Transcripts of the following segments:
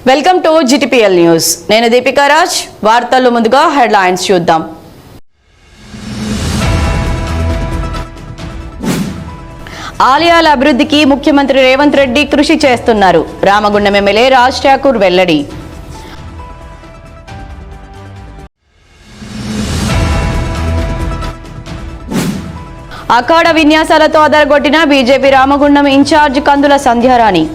Welcome to GTPL news. నేను దీపికా రాజ్. వార్తల్లో ముందుగా హెడ్లైన్స్ చూద్దాం. ఆలయాల అభివృద్ధికి ముఖ్యమంత్రి రేవంత్ రెడ్డి కృషి చేస్తున్నారు. రామగుండం ఎమ్మెల్యే రాజ్ ఠాకూర్ వెల్లడి. అఖాడ విన్యాసాలతో అదరగొట్టిన బీజేపీ రామగుండం ఇన్ఛార్జ్ కందుల సంధ్యారాణి.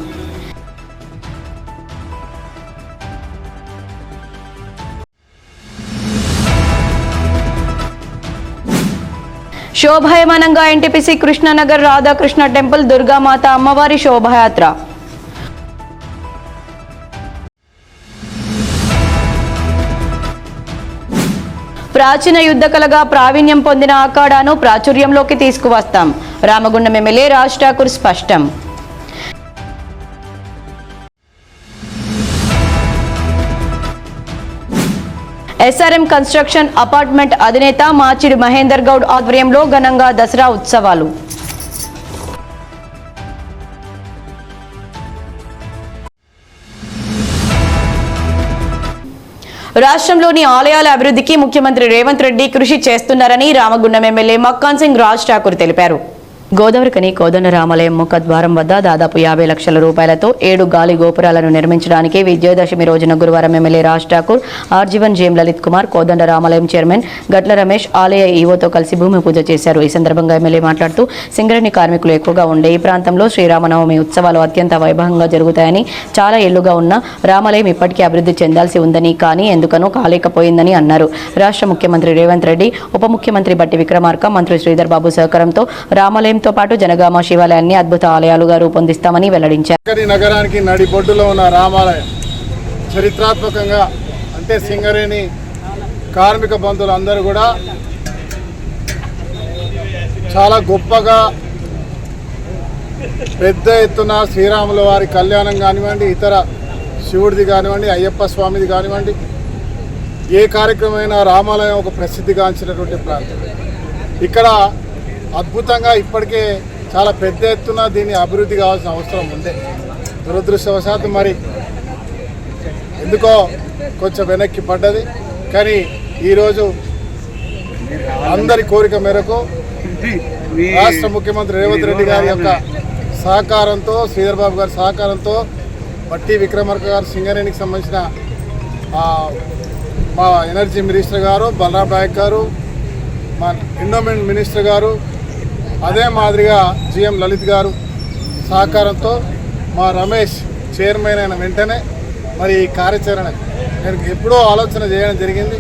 శోభాయమానంగా ఎన్టీపీసీ కృష్ణానగర్ రాధాకృష్ణ టెంపుల్ దుర్గామాత అమ్మవారి శోభాయాత్ర. ప్రాచీన యుద్ధ కళగా ప్రావీణ్యం పొందిన అఖాడాను ప్రాచుర్యంలోకి తీసుకువస్తాం. రామగుండం ఎమ్మెల్యే రాజ్ ఠాకూర్ స్పష్టం. ఎస్ఆర్ఎం కన్స్ట్రక్షన్ అపార్ట్మెంట్ అధినేత మాచిడి మహేందర్ గౌడ్ ఆధ్వర్యంలో ఘనంగా దసరా ఉత్సవాలు. రాష్ట్రంలోని ఆలయాల అభివృద్ధికి ముఖ్యమంత్రి రేవంత్ రెడ్డి కృషి చేస్తున్నారని రామగుండం ఎమ్మెల్యే మక్కాన్ సింగ్ రాజ్ ఠాకూర్ తెలిపారు. గోదావరికని కోదండరామాలయం ముఖద్వారం వద్ద దాదాపు 50 లక్షల రూపాయలతో 7 గాలి గోపురాలను నిర్మించడానికి విజయదశమి రోజున గురువారం MLA Raj Thakur, RG one GM Lalit Kumar, Kodandaramalayam chairman Gatla Ramesh ఆలయ ఈవోతో కలిసి భూమి పూజ చేశారు. ఈ సందర్భంగా ఎమ్మెల్యే మాట్లాడుతూ సింగరేణి కార్మికులు ఎక్కువగా ఉండే ఈ ప్రాంతంలో శ్రీరామనవమి ఉత్సవాలు అత్యంత వైభవంగా జరుగుతాయని, చాలా ఏళ్లుగా ఉన్న రామాలయం ఇప్పటికీ అభివృద్ధి చెందాల్సి ఉందని, కానీ ఎందుకనో కాలేకపోయిందని అన్నారు. రాష్ట్ర ముఖ్యమంత్రి రేవంత్ రెడ్డి, ఉప ముఖ్యమంత్రి బట్టి విక్రమార్క, మంత్రి శ్రీధర్ బాబు సహకారంతో రామాలయం తో పాటు జనగామ శివాలయాన్ని అద్భుత ఆలయాలుగా రూపొందిస్తామని వెల్లడించారు. నగరానికి నడిబొడ్డులో ఉన్న రామాలయం చరిత్రాత్మకంగా అంటే సింగరేణి కార్మిక బంధువులు అందరూ కూడా చాలా గొప్పగా పెద్ద ఎత్తున శ్రీరాముల వారి కళ్యాణం కానివ్వండి, ఇతర శివుడిది కానివ్వండి, అయ్యప్ప స్వామిది కానివ్వండి, ఏ కార్యక్రమమైనా రామాలయం ఒక ప్రసిద్ధిగాంచినటువంటి ప్రాంతం. ఇక్కడ అద్భుతంగా ఇప్పటికే చాలా పెద్ద ఎత్తున దీన్ని అభివృద్ధి కావాల్సిన అవసరం ఉంది. దురదృష్టవశాత్తు మరి ఎందుకో కొంచెం వెనక్కి పడ్డది. కానీ ఈరోజు అందరి కోరిక మేరకు రాష్ట్ర ముఖ్యమంత్రి రేవంత్ రెడ్డి గారి యొక్క సహకారంతో, శ్రీధర్ బాబు గారి సహకారంతో, బట్టి విక్రమార్క గారు, సింగరేణికి సంబంధించిన మా ఎనర్జీ మినిస్టర్ గారు, బలరాం నాయక్ గారు, మా ఎండోమెంట్ మినిస్టర్ గారు, అదే మాదిరిగా జిఎం లలిత్ గారు సహకారంతో మా రమేష్ చైర్మన్ అయిన వెంటనే మరి ఈ కార్యాచరణ నేను ఎప్పుడో ఆలోచన చేయడం జరిగింది.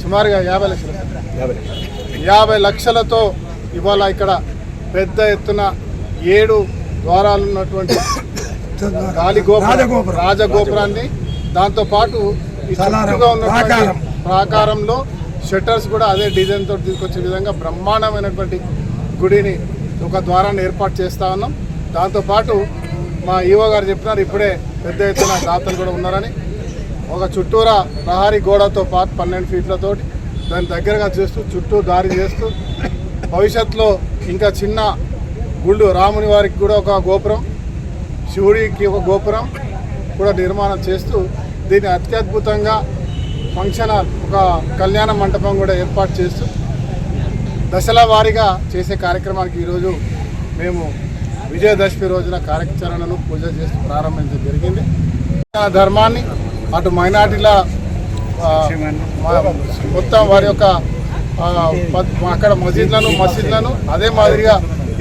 సుమారుగా 50 లక్షలతో ఇవాళ ఇక్కడ పెద్ద ఎత్తున 7 ద్వారాలు ఉన్నటువంటి గాలి రాజగోపురాన్ని, దాంతోపాటు ఈ చుట్టూగా ఉన్నటువంటి ప్రాకారంలో షట్టర్స్ కూడా అదే డిజైన్తో తీసుకొచ్చే విధంగా బ్రహ్మాండమైనటువంటి గుడిని ఒక ద్వారాన్ని ఏర్పాటు చేస్తూ ఉన్నాం. దాంతోపాటు మా ఈవో గారు చెప్పినారు ఇప్పుడే పెద్ద ఎత్తున దాతలు కూడా ఉన్నారని. ఒక చుట్టూరా ప్రహారీ గోడతో పాటు 12 ఫీట్లతోటి దాని దగ్గరగా చేస్తూ చుట్టూ దారి చేస్తూ భవిష్యత్తులో ఇంకా చిన్న గుళ్ళు, రాముని వారికి కూడా ఒక గోపురం, శివుడికి ఒక గోపురం కూడా నిర్మాణం చేస్తూ దీన్ని అత్యద్భుతంగా ఫంక్షన్ హాల్, ఒక కళ్యాణ మండపం కూడా ఏర్పాటు చేస్తూ దశల వారీగా చేసే కార్యక్రమానికి ఈరోజు మేము విజయదశమి రోజున కార్యాచరణను పూజ చేస్తూ ప్రారంభించడం జరిగింది. ధర్మాన్ని అటు మైనార్టీల మొత్తం వారి యొక్క అక్కడ మసీద్లను అదే మాదిరిగా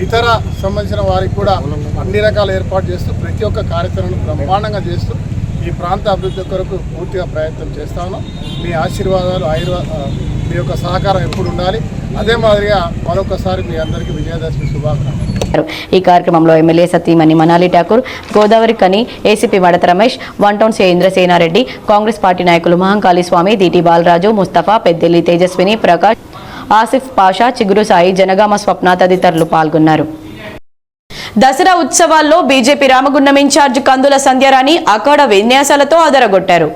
ఇతర సంబంధించిన వారికి కూడా అన్ని రకాల ఏర్పాటు చేస్తూ ప్రతి ఒక్క కార్యక్రమం బ్రహ్మాండంగా చేస్తూ ఈ ప్రాంత అభివృద్ధి కొరకు పూర్తిగా ప్రయత్నం చేస్తా ఉన్నాం. మీ ఆశీర్వాదాలు, మీ యొక్క సహకారం ఎప్పుడు ఉండాలి. అదే మాదిరిగా మరొకసారి మీ అందరికీ విజయదశమి శుభాకాంక్షలు. ఈ కార్యక్రమంలో ఎమ్మెల్యే సతీమణి మనాలి ఠాకూర్, గోదావరి కని ఏసీపీ మడత రమేష్, 1 టౌన్ ఇంద్రసేనారెడ్డి, కాంగ్రెస్ పార్టీ నాయకులు మహంకాళి స్వామి, దీటి బాలరాజు, ముస్తఫా, పెద్దెల్లి తేజస్విని, ప్రకాష్, ఆసిఫ్ పాషా, చిగురు సాయి, జనగామ స్వప్న తదితరులు పాల్గొన్నారు. దసరా ఉత్సవాల్లో బీజేపీ రామగుండం ఇన్ఛార్జ్ కందుల సంధ్యారాణి అఖాడ విన్యాసాలతో అదరగొట్టారు.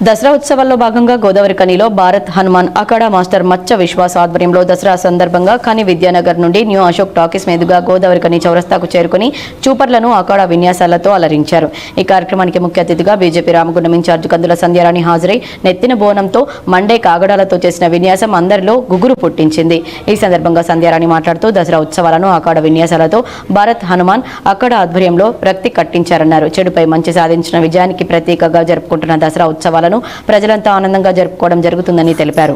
దసరా ఉత్సవాల్లో భాగంగా గోదావరి కనిలో భారత్ హనుమాన్ అఖాడా మాస్టర్ మచ్చ విశ్వాస్ ఆధ్వర్యంలో దసరా సందర్భంగా కని విద్యానగర్ నుండి న్యూ అశోక్ టాకీస్ మీదుగా గోదావరి కని చౌరస్తాకు చేరుకుని చూపర్లను అఖాడా విన్యాసాలతో అలరించారు. ఈ కార్యక్రమానికి ముఖ్య అతిథిగా బీజేపీ రామగుండం ఇన్ఛార్జ్ కందుల సంధ్యారాణి హాజరై నెత్తిన బోనంతో మండే కాగడాలతో చేసిన విన్యాసం అందరిలో గుగురు పుట్టించింది. ఈ సందర్భంగా సంధ్యారాణి మాట్లాడుతూ దసరా ఉత్సవాలను అఖాడా విన్యాసాలతో భారత్ హనుమాన్ అఖాడా ఆధ్వర్యంలో రక్తి కట్టించారన్నారు. చెడుపై మంచి సాధించిన విజయానికి ప్రతీకగా జరుపుకుంటున్న దసరా ఉత్సవాలను ప్రజలంతా ఆనందంగా జరుపుకోవడం జరుగుతుందని తెలిపారు.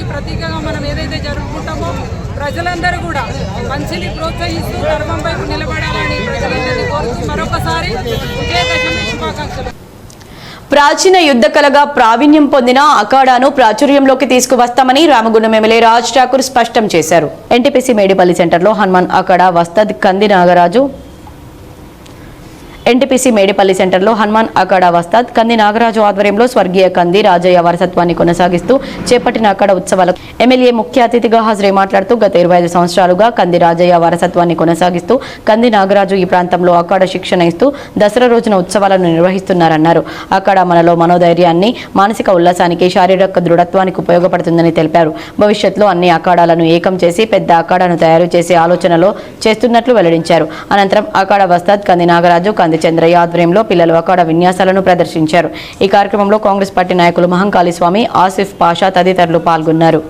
ప్రతీకగా మనం ఏదైతే జరుపుకుంటామో ప్రజలందరూ కూడా మంచిని ప్రోత్సహిస్తూ ధర్మం వైపు నిలబడాలని ప్రజలందరినీ కోరుతూ మరొకసారి విజయదశమి శుభాకాంక్షలు. ప్రాచీన యుద్ధ కళగా ప్రావీణ్యం పొందిన అఖాడాను ప్రాచుర్యంలోకి తీసుకువస్తామని రామగుండం ఎమ్మెల్యే రాజ్ ఠాకూర్ స్పష్టం చేశారు. ఎన్టీపీసీ మేడిపల్లి సెంటర్లో హనుమాన్ అఖాడా వస్తాద్ కంది నాగరాజు ఎన్టీపీసీ మేడిపల్లి సెంటర్లో హనుమాన్ అఖాడా వస్తాద్ కంది నాగరాజు ఆధ్వర్యంలో స్వర్గీయ కంది రాజయ్య వారసత్వాన్ని కొనసాగిస్తూ చేపట్టిన అఖాడా ఉత్సవాలకు ఎమ్మెల్యే ముఖ్య అతిథిగా హాజరై మాట్లాడుతూ గత 25 సంవత్సరాలుగా కంది రాజయ్య వారసత్వాన్ని కొనసాగిస్తూ కంది నాగరాజు ఈ ప్రాంతంలో అఖాడా శిక్షణ ఇస్తూ దసరా రోజున ఉత్సవాలను నిర్వహిస్తున్నారన్నారు. అఖాడా మనలో మనోధైర్యాన్ని, మానసిక ఉల్లాసానికి, శారీరక దృఢత్వానికి ఉపయోగపడుతుందని తెలిపారు. భవిష్యత్తులో అన్ని అఖాడాలను ఏకం చేసి పెద్ద అఖాడాను తయారు చేసే ఆలోచనలో చేస్తున్నట్లు వెల్లడించారు. అనంతరం అఖాడా వస్తాద్ కంది నాగరాజు, కంది చంద్రయ్య ఆధ్వర్యంలో పిల్లలు అఖాడా విన్యాసాలను ప్రదర్శించారు. ఈ కార్యక్రమంలో కాంగ్రెస్ పార్టీ నాయకులు మహంకాళి స్వామి, ఆసిఫ్ పాషా తదితరులు పాల్గొన్నారు.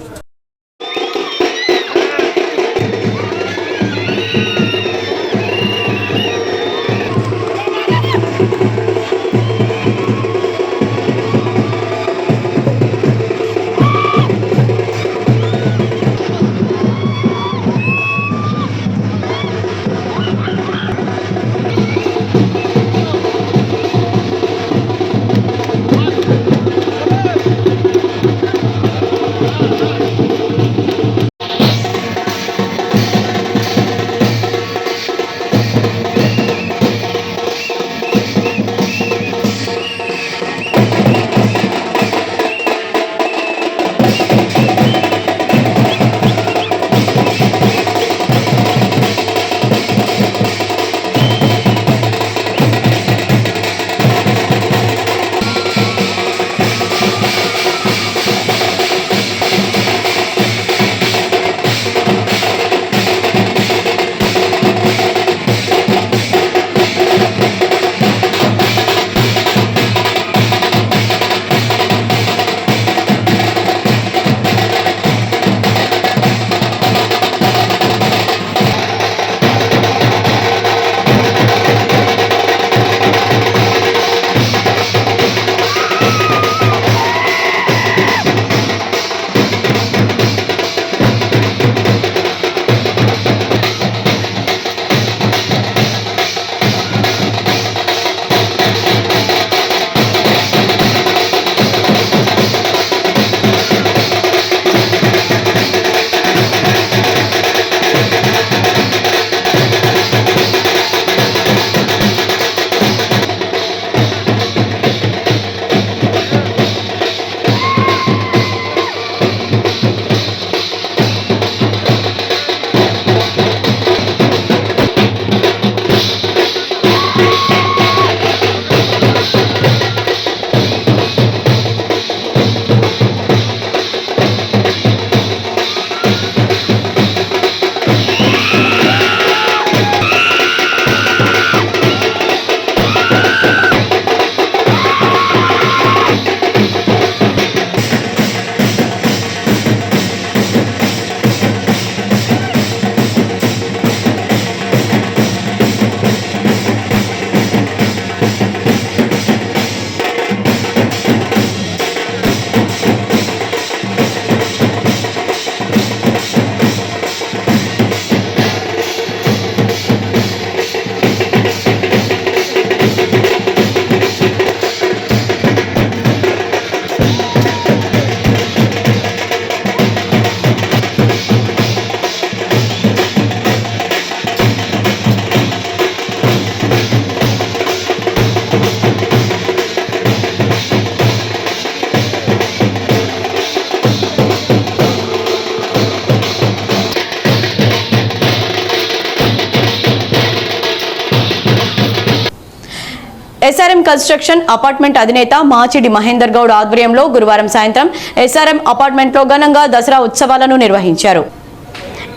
ఎస్ఆర్ఎం కన్స్ట్రక్షన్ అపార్ట్మెంట్ అధినేత మాచిడి మహేందర్ గౌడ్ ఆధ్వర్యంలో గురువారం సాయంత్రం ఎస్ఆర్ఎం అపార్ట్మెంట్లో ఘనంగా దసరా ఉత్సవాలను నిర్వహించారు.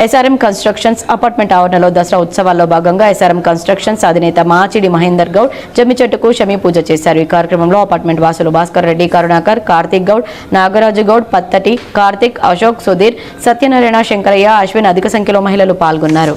ఎస్ఆర్ఎం కన్స్ట్రక్షన్స్ అపార్ట్మెంట్ ఆవరణలో దసరా ఉత్సవాల్లో భాగంగా ఎస్ఆర్ఎం కన్స్ట్రక్షన్స్ అధినేత మాచిడి మహేందర్ గౌడ్ జమ్మి చెట్టుకు శమీ పూజ చేశారు. ఈ కార్యక్రమంలో అపార్ట్మెంట్ వాసులు భాస్కర్ రెడ్డి, కరుణాకర్, కార్తిక్ గౌడ్, నాగరాజు గౌడ్, పత్తటి, కార్తిక్, అశోక్, సుధీర్, సత్యనారాయణ, శంకరయ్య, అశ్విన్ అధిక సంఖ్యలో మహిళలు పాల్గొన్నారు.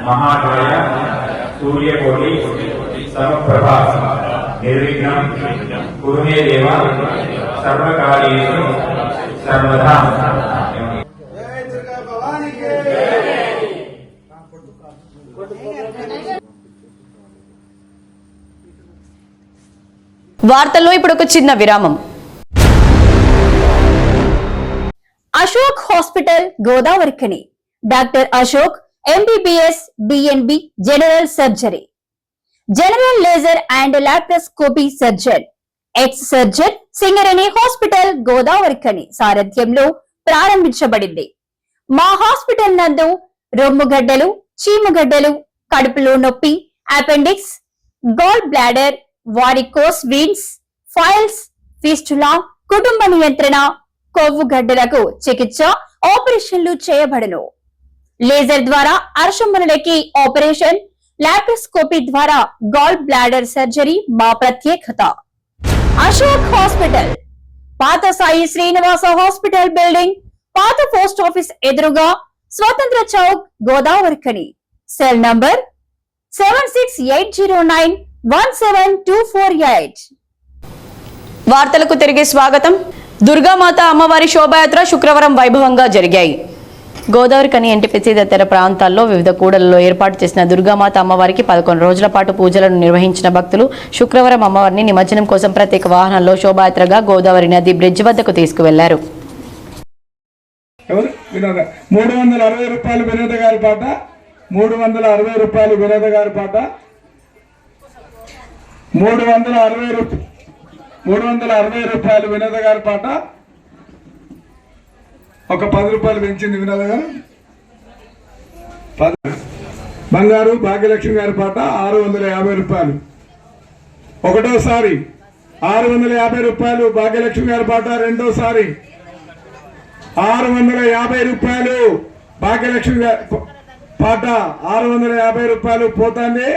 మహాకాయ సూర్యకోటి సమప్రభ निर्विघ्नं कुरु मे देव सर्वकार्येषु सर्वदा। వార్తల్లో ఇప్పుడు ఒక చిన్న విరామం. Ashok hospital Godavarikhani. Doctor Ashok MBBS DNB general surgery, general laser and laparoscopy surgeon, ex surgeon Singareni hospital Godavarikhani సారథ్యంలో ప్రారంభించబడింది. మా హాస్పిటల్ నందు రొమ్ముగడ్డలు, చీముగడ్డలు, కడుపులో నొప్పి, appendix, gall bladder, varicose veins, piles, fistula, కుటుంబ నియంత్రణ, కొవ్వు గడ్డలకు చికిత్స, ఆపరేషన్లు చేయబడును. లేజర్ ద్వారా అర్షములకి ఆపరేషన్, లాప్రోస్కోపీ ద్వారా గాల్ బ్లాడర్ సర్జరీ మా ప్రత్యేకత. అశోక్ హాస్పిటల్, పాత సాయి శ్రీనివాస హాస్పిటల్ బిల్డింగ్, పాత పోస్ట్ ఆఫీస్ ఎదురుగా, స్వతంత్ర చౌక్, గోదావరిఖని. Cell number 7680917248. వార్తలకు తిరిగి స్వాగతం. దుర్గామాత అమ్మవారి శోభాయాత్ర శుక్రవారం వైభవంగా జరిగాయి. గోదావరిఖని ఎన్టీపీసీ తదితర ప్రాంతాల్లో వివిధ కూడలలో ఏర్పాటు చేసిన దుర్గామాత అమ్మవారికి 11 రోజుల పాటు పూజలను నిర్వహించిన భక్తులు శుక్రవారం అమ్మవారిని నిమజ్జనం కోసం ప్రత్యేక వాహనాల్లో శోభాయాత్రగా గోదావరి నది బ్రిడ్జ్ వద్దకు తీసుకువెళ్లారు. 360 రూపాయలు వినోద గారి పాట, 360 రూపాయలు వినోద గారి పాట, 360 రూపాయలు వినోద గారి పాట. ఒక 10 రూపాయలు పెంచింది వినోద గారు. బంగారు భాగ్యలక్ష్మి గారి పాట 650 రూపాయలు. ఒకటోసారి 650 రూపాయలు భాగ్యలక్ష్మి గారి పాట. రెండోసారి 650 రూపాయలు భాగ్యలక్ష్మి గారి పాట. 650 రూపాయలు పోతుంది.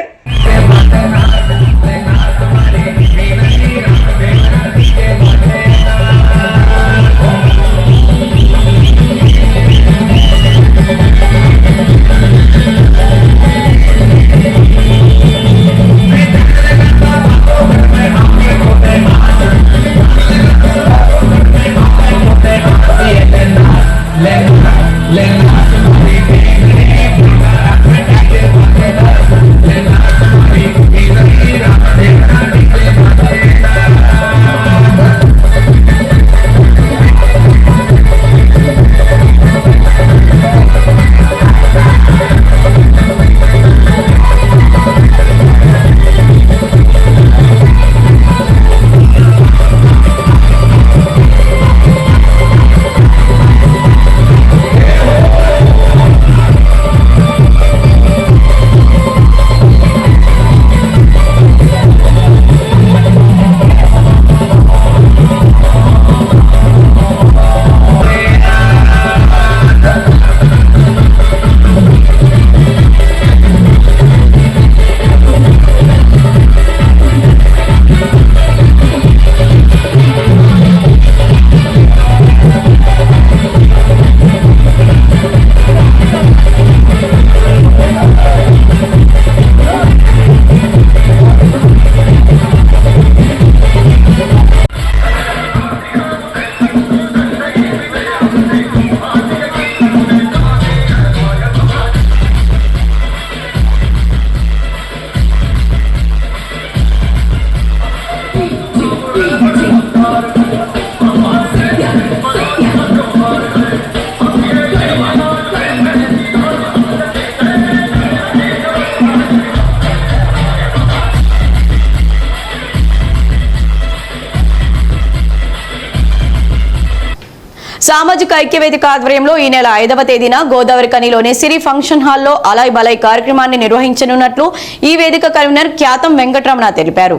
సామాజిక ఐక్యవేదిక ఆధ్వర్యంలో ఈ నెల 5వ తేదీన గోదావరిఖనిలోని సిరి ఫంక్షన్ హాల్లో అలాయ్ బలాయ్ కార్యక్రమాన్ని నిర్వహించనున్నట్లు ఈ వేదిక కన్వీనర్ ఖ్యాతం వెంకటరమణ తెలిపారు.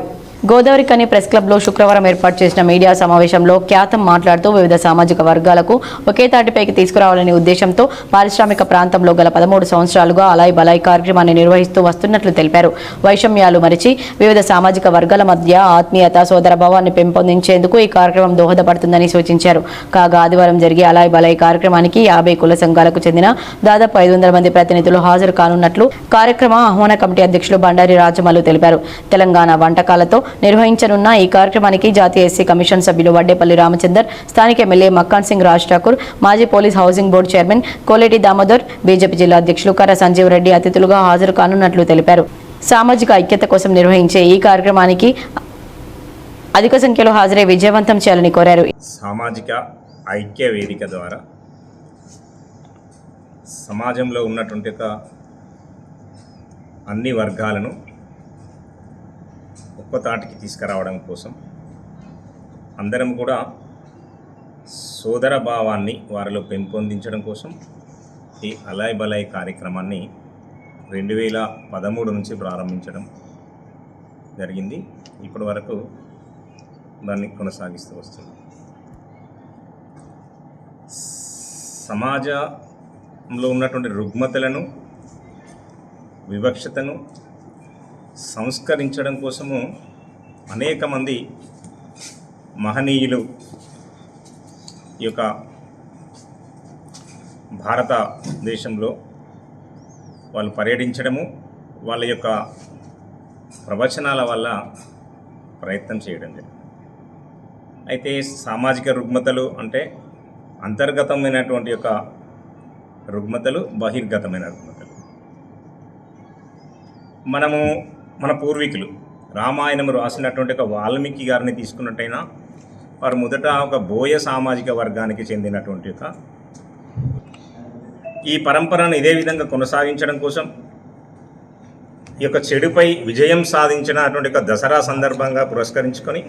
గోదావరిఖని ప్రెస్ క్లబ్ లో శుక్రవారం ఏర్పాటు చేసిన మీడియా సమావేశంలో ఖ్యాతం మాట్లాడుతూ వివిధ సామాజిక వర్గాలకు ఒకే తాటిపైకి తీసుకురావాలనే ఉద్దేశంతో పారిశ్రామిక ప్రాంతంలో గల 13 సంవత్సరాలుగా అలాయ్ బలాయ్ కార్యక్రమాన్ని నిర్వహిస్తూ వస్తున్నట్లు తెలిపారు. వైషమ్యాలు మరిచి వివిధ సామాజిక వర్గాల మధ్య ఆత్మీయత, సోదరభావాన్ని పెంపొందించేందుకు ఈ కార్యక్రమం దోహదపడుతుందని సూచించారు. కాగా ఆదివారం జరిగే అలాయ్ బలాయ్ కార్యక్రమానికి 50 కుల సంఘాలకు చెందిన దాదాపు 500 మంది ప్రతినిధులు హాజరు కానున్నట్లు కార్యక్రమ ఆహ్వాన కమిటీ అధ్యక్షులు బండారి రాజమల్లు తెలిపారు. తెలంగాణ వంటకాలతో నిర్వహించనున్న ఈ కార్యక్రమానికి జాతీయ ఎస్సీ కమిషన్ సభ్యులు వడ్డేపల్లి రామచందర్, స్థానిక ఎమ్మెల్యే మక్కాన్ సింగ్ రాజ్ ఠాకూర్, మాజీ police housing board chairman Koleti Damodar, BJP జిల్లా అధ్యక్షులు కర్ర సంజీవ్ రెడ్డి అతిథులుగా హాజరు కానున్నట్లు తెలిపారు. సామాజిక ఐక్యత కోసం నిర్వహించే ఈ కార్యక్రమానికి అధిక సంఖ్యలో హాజరై విజయవంతం చేయాలని కోరారు. సామాజిక ఐక్య వేదిక ద్వారా సమాజంలో ఉన్నటువంటి అన్ని వర్గాలను ఒక్కతాటికి తీసుకురావడం కోసం అందరం కూడా సోదర భావాన్ని వారిలో పెంపొందించడం కోసం ఈ అలాయ్ బలాయ్ కార్యక్రమాన్ని 2013 నుంచి ప్రారంభించడం జరిగింది. ఇప్పటి వరకు దాన్ని కొనసాగిస్తూ వస్తుంది. సమాజంలో ఉన్నటువంటి రుగ్మతలను, వివక్షతను సంస్కరించడం కోసము అనేక మంది మహనీయులు ఈ యొక్క భారతదేశంలో వాళ్ళు పర్యటించడము, వాళ్ళ యొక్క ప్రవచనాల వల్ల ప్రయత్నం చేయడం జరిగింది. అయితే సామాజిక రుగ్మతలు అంటే అంతర్గతమైనటువంటి యొక్క రుగ్మతలు, బహిర్గతమైన రుగ్మతలు. మనము మన పూర్వీకులు రామాయణము రాసినటువంటి ఒక వాల్మీకి గారిని తీసుకున్నట్టయినా వారు మొదట ఒక బోయ సామాజిక వర్గానికి చెందినటువంటి ఒక ఈ పరంపరను ఇదే విధంగా కొనసాగించడం కోసం ఈ యొక్క చెడుపై విజయం సాధించినటువంటి ఒక దసరా సందర్భంగా పురస్కరించుకొని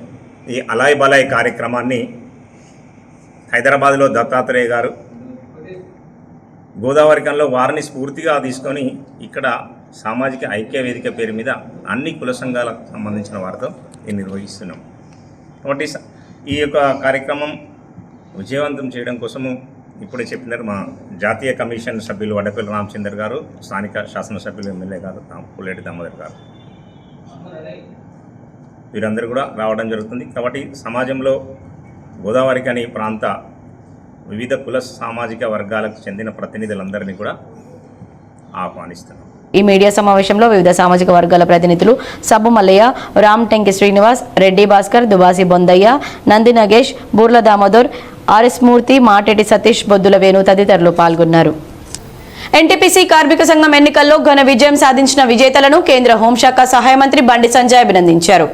ఈ అలాయ్ బలాయ్ కార్యక్రమాన్ని హైదరాబాద్లో దత్తాత్రేయ గారు గోదావరికంలో వారిని స్ఫూర్తిగా తీసుకొని ఇక్కడ సామాజిక ఐక్య వేదిక పేరు మీద అన్ని కుల సంఘాలకు సంబంధించిన వారితో ఇది నిర్వహిస్తున్నాం. కాబట్టి ఈ యొక్క కార్యక్రమం విజయవంతం చేయడం కోసము ఇప్పుడే చెప్పినారు మా జాతీయ కమిషన్ సభ్యులు వడ్డేపల్లి రామచందర్ గారు, స్థానిక శాసనసభ్యులు ఎమ్మెల్యే గారు కోలేటి దామోదర్ గారు, వీరందరూ కూడా రావడం జరుగుతుంది. కాబట్టి సమాజంలో గోదావరికని ప్రాంత వివిధ కుల సామాజిక వర్గాలకు చెందిన ప్రతినిధులందరినీ కూడా ఆహ్వానిస్తున్నాం. ఈ మీడియా సమావేశంలో వివిధ సామాజిక వర్గాల ప్రతినిధులు సబ్బు మల్లయ్య, రామ్ టెంకి శ్రీనివాస్, రెడ్డి భాస్కర్, దుబాసి బొందయ్య, నంది నగేష్, బూర్ల దామోదర్, ఆర్ఎస్ మూర్తి, మాటేటి సతీష్, బొద్దుల వేణు తదితరులు పాల్గొన్నారు. ఎన్టీపీసీ కార్మిక సంఘం ఎన్నికల్లో ఘన విజయం సాధించిన విజేతలను కేంద్ర హోంశాఖ సహాయ మంత్రి బండి సంజయ్ అభినందించారు.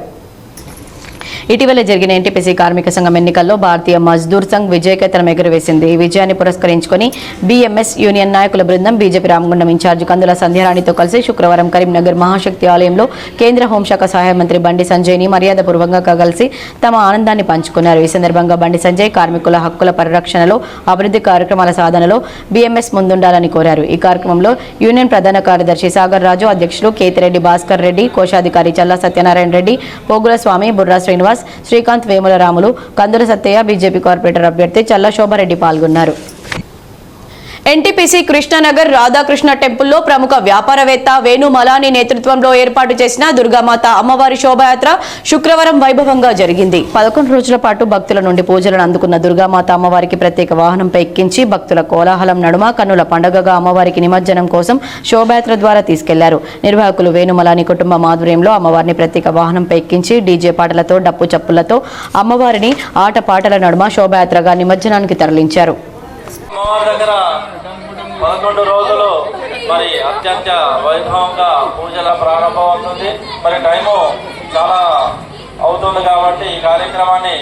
ఇటీవల జరిగిన ఎన్టీపీసీ కార్మిక సంఘం ఎన్నికల్లో భారతీయ మజ్దూర్ సంఘ్ విజయకేతనం ఎగురవేసింది. ఈ విజయాన్ని పురస్కరించుకొని బీఎంఎస్ యూనియన్ నాయకుల బృందం బీజేపీ రామగుండం ఇన్ఛార్జి కందుల సంధ్యారాణితో కలిసి శుక్రవారం కరీంనగర్ మహాశక్తి ఆలయంలో కేంద్ర హోంశాఖ సహాయ మంత్రి బండి సంజయ్ని మర్యాదపూర్వకంగా కలిసి తమ ఆనందాన్ని పంచుకున్నారు. ఈ సందర్భంగా బండి సంజయ్ కార్మికుల హక్కుల పరిరక్షణలో, అభివృద్ధి కార్యక్రమాల సాధనలో బీఎంఎస్ ముందుండాలని కోరారు. ఈ కార్యక్రమంలో యూనియన్ ప్రధాన కార్యదర్శి సాగర్ రాజు, అధ్యక్షులు కేతిరెడ్డి భాస్కర్ రెడ్డి, కోశాధికారి చల్లా సత్యనారాయణ రెడ్డి, పోగుల స్వామి, బుర్రా శ్రీనివాస్, శ్రీకాంత్, వేముల రాములు, కందుల సత్తయ్య, బీజేపీ కార్పొరేటర్ అభ్యర్థి చల్లా శోభారెడ్డి పాల్గొన్నారు. ఎన్టీపీసీ కృష్ణానగర్ రాధాకృష్ణ టెంపుల్లో ప్రముఖ వ్యాపారవేత్త వేణు మలాని నేతృత్వంలో ఏర్పాటు చేసిన దుర్గామాత అమ్మవారి శోభాయాత్ర శుక్రవారం వైభవంగా జరిగింది. 11 రోజుల పాటు భక్తుల నుండి పూజలను అందుకున్న దుర్గామాత అమ్మవారికి ప్రత్యేక వాహనంపై ఎక్కించి భక్తుల కోలాహలం నడుమ కన్నుల పండుగగా అమ్మవారికి నిమజ్జనం కోసం శోభాయాత్ర ద్వారా తీసుకెళ్లారు. నిర్వాహకులు వేణు మలాని కుటుంబం ఆధ్వర్యంలో అమ్మవారిని ప్రత్యేక వాహనంపై ఎక్కించి డీజే పాటలతో, డప్పు చప్పులతో అమ్మవారిని ఆట పాటల నడుమ శోభాయాత్రగా నిమజ్జనానికి తరలించారు. అమ్మవారి దగ్గర 11 రోజులు మరి అత్యంత వైభవంగా పూజల ప్రారంభం అవుతుంది. మరి టైము చాలా అవుతుంది కాబట్టి ఈ కార్యక్రమాన్ని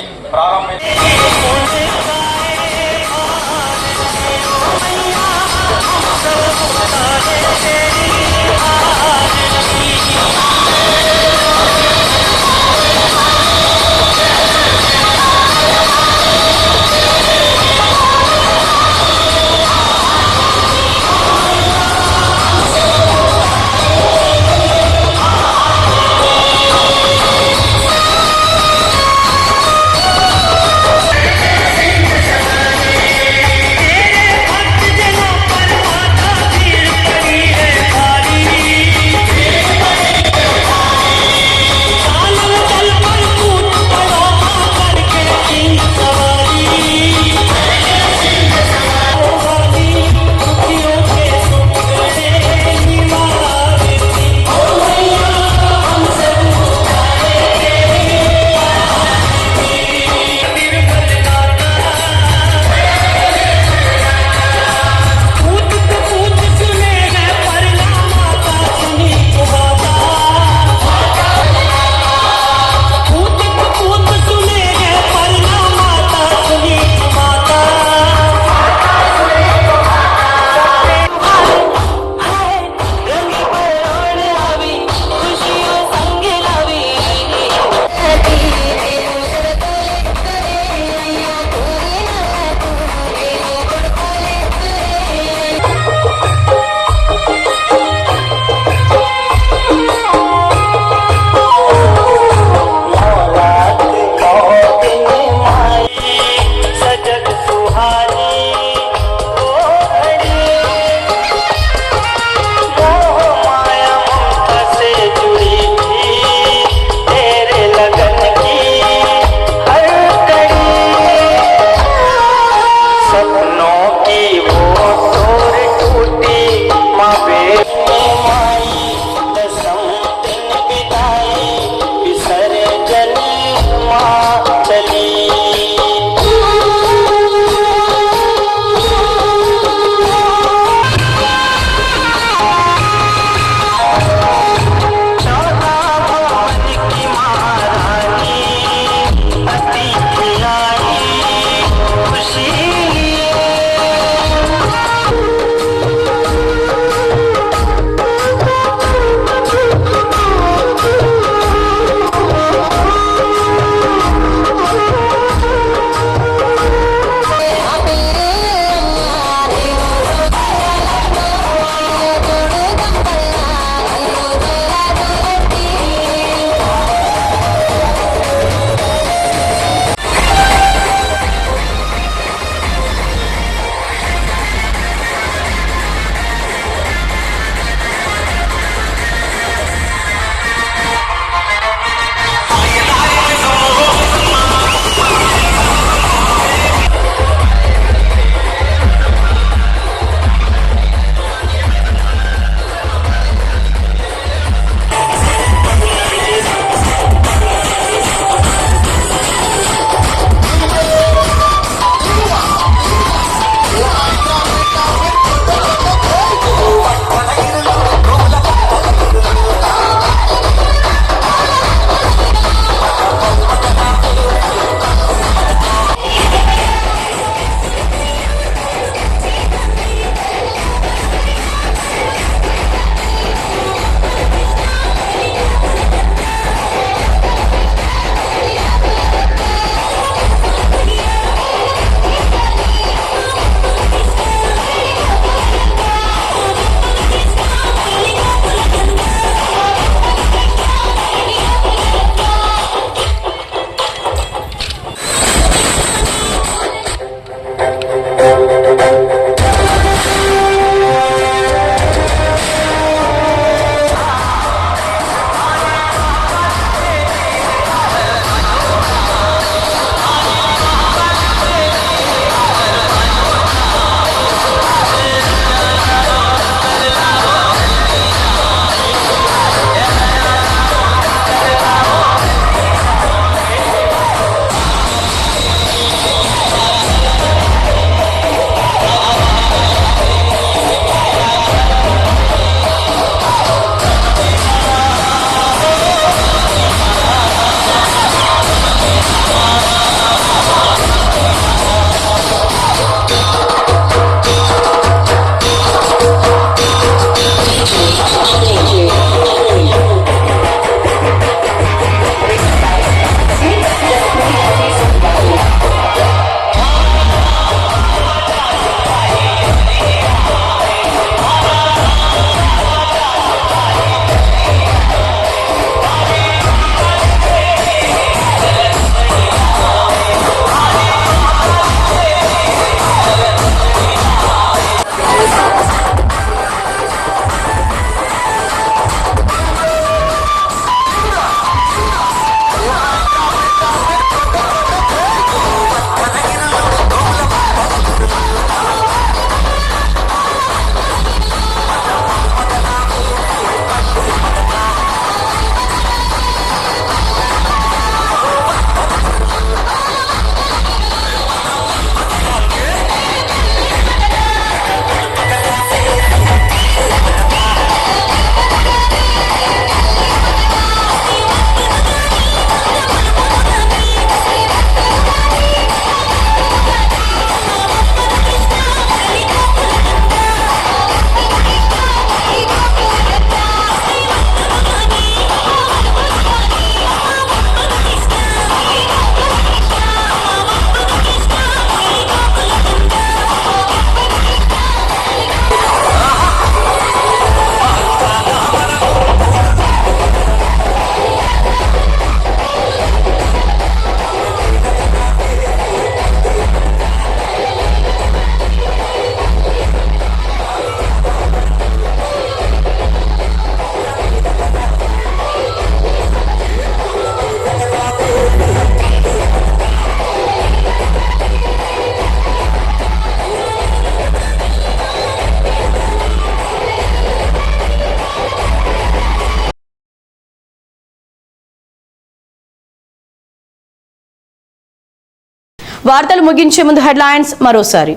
వార్తలు ముగించే ముందు హెడ్లైన్స్ మరోసారి.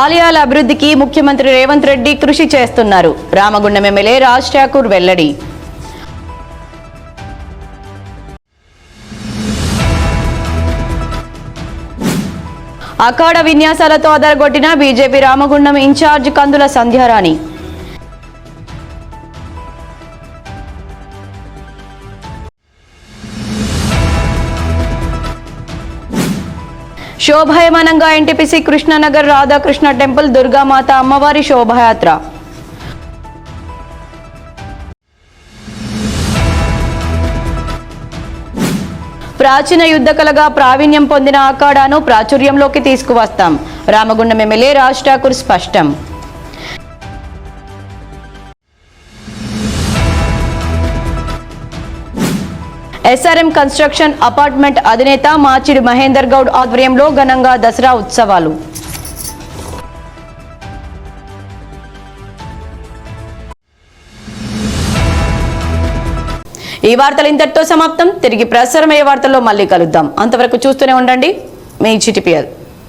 ఆలయాల అభివృద్ధికి ముఖ్యమంత్రి రేవంత్ రెడ్డి కృషి చేస్తున్నారు. రామగుండం ఎమ్మెల్యే రాజ్ ఠాకూర్ వెల్లడి. అఖాడ విన్యాసాలతో అదరగొట్టిన బీజేపీ రామగుండం ఇన్ఛార్జ్ కందుల సంధ్యారాణి. శోభాయమానంగా ఎన్టీపీసీ కృష్ణానగర్ రాధాకృష్ణ టెంపుల్ దుర్గామాత అమ్మవారి శోభాయాత్ర. ప్రాచీన యుద్ధ కళగా ప్రావీణ్యం పొందిన అఖాడాను ప్రాచుర్యంలోకి తీసుకువస్తాం. రామగుండం ఎమ్మెల్యే రాజ్ ఠాకూర్ స్పష్టం. ఎస్ఆర్ఎం కన్స్ట్రక్షన్ అపార్ట్మెంట్ అధినేత మాచిడి మహేందర్ గౌడ్ ఆధ్వర్యంలో ఘనంగా దసరా ఉత్సవాలు. ఈ వార్తలు ఇంతటితో సమాప్తం. తిరిగి ప్రసారమయ్యే వార్తల్లో మళ్ళీ కలుద్దాం. అంతవరకు చూస్తూనే ఉండండి మీ GTPL.